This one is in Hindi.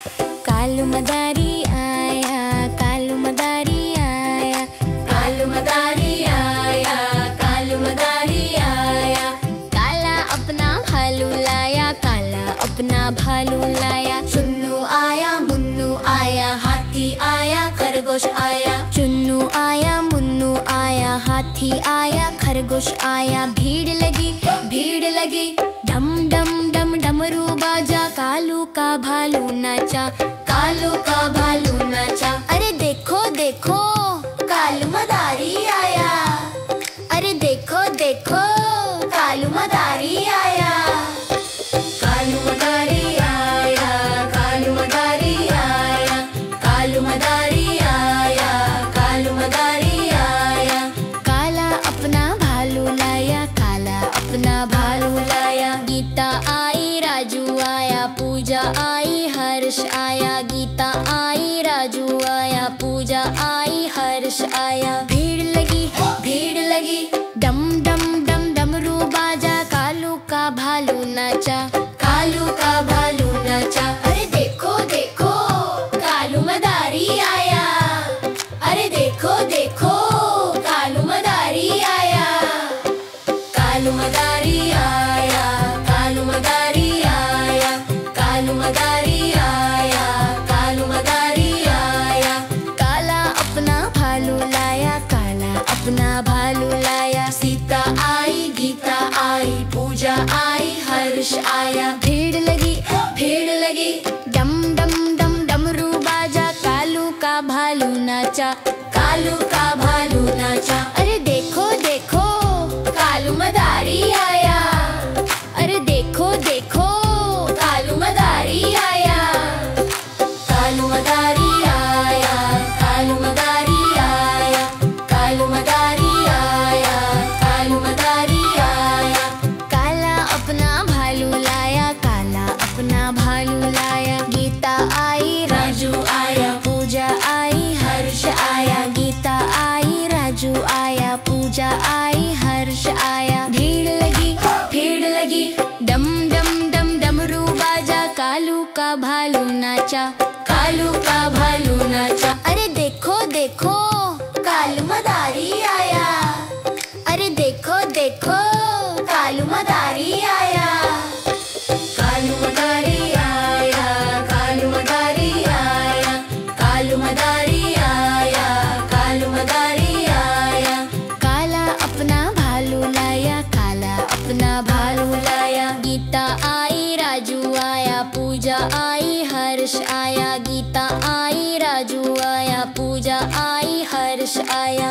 कालू मदारी आया, कालू मदारी आया, कालू मदारी आया, कालू मदारी आया। काला अपना भालू लाया, काला अपना भालू लाया। चुन्नू आया, मुन्नू आया, हाथी आया, खरगोश आया। चुन्नू आया, मुन्नू आया, हाथी आया, खरगोश आया। भीड़ लगी, भीड़ लगी, डम डम डम डमरू बाजा। कालू का भालू नाचा, कालू का भालू नाचा। अरे देखो देखो, कालू मदारी आया। अरे देखो देखो, कालू मदारी आया। कालू मदारी आया, कालू मदारी आया, कालू मदारी आया, कालू मदारी आया। काला अपना भालू लाया, काला अपना भालू लाया। गीता आई, राजू आया, पूजा आई, हर्ष आया। गीता आई, राजू आया, पूजा आई, हर्ष आया। भीड़ लगी, भीड़ लगी, डम डम डम डमरू बाजा। कालू का भालू नाचा, कालू का भालू नाचा। अरे देखो देखो, कालू मदारी आया। अरे देखो देखो, कालू मदारी आया। कालू मदारी आया, कालू मदारी आया, कालू मदारी आया, कालू मदारी आया। काला अपना भालू लाया, काला अपना भालू लाया। सीता आई, गीता आई, पूजा आई, हर्ष आया। भीड़ लगी, भीड़ लगी, डम डम डम डमरू बाजा। कालू का भालू नाचा, कालू का भालू नाचा। अरे देखो देखो, कालू मदारी आया। अरे देखो देखो, कालू मदारी आया। कालू मदारी आया, कालू मदारी आया, कालू मदारी आया, कालू मदारी आया। काला अपना भालू लाया, काला अपना भालू लाया। गीता आई, राजू आया, पूजा आई, हर्ष आया। गीता आई, राजू आया, पूजा आई, हर्ष आया। भीड़ लगी, भीड़ लगी, डम डम डम डमरू बाजा। कालू का भालू नाचा, कालू का भालू नाचा। अरे देखो देखो, कालू मदारी आया। अरे देखो देखो, कालू मदारी आया। कालू मदारी आया, कालू मदारी आया, कालू मदारी आया, कालू मदारी आया। काला अपना भालू लाया, काला अपना भालू लाया। गीता आई, राजू आया, पूजा आई, हर्ष आया। गीता आई, राजू आया, पूजा आई, हर्ष आया।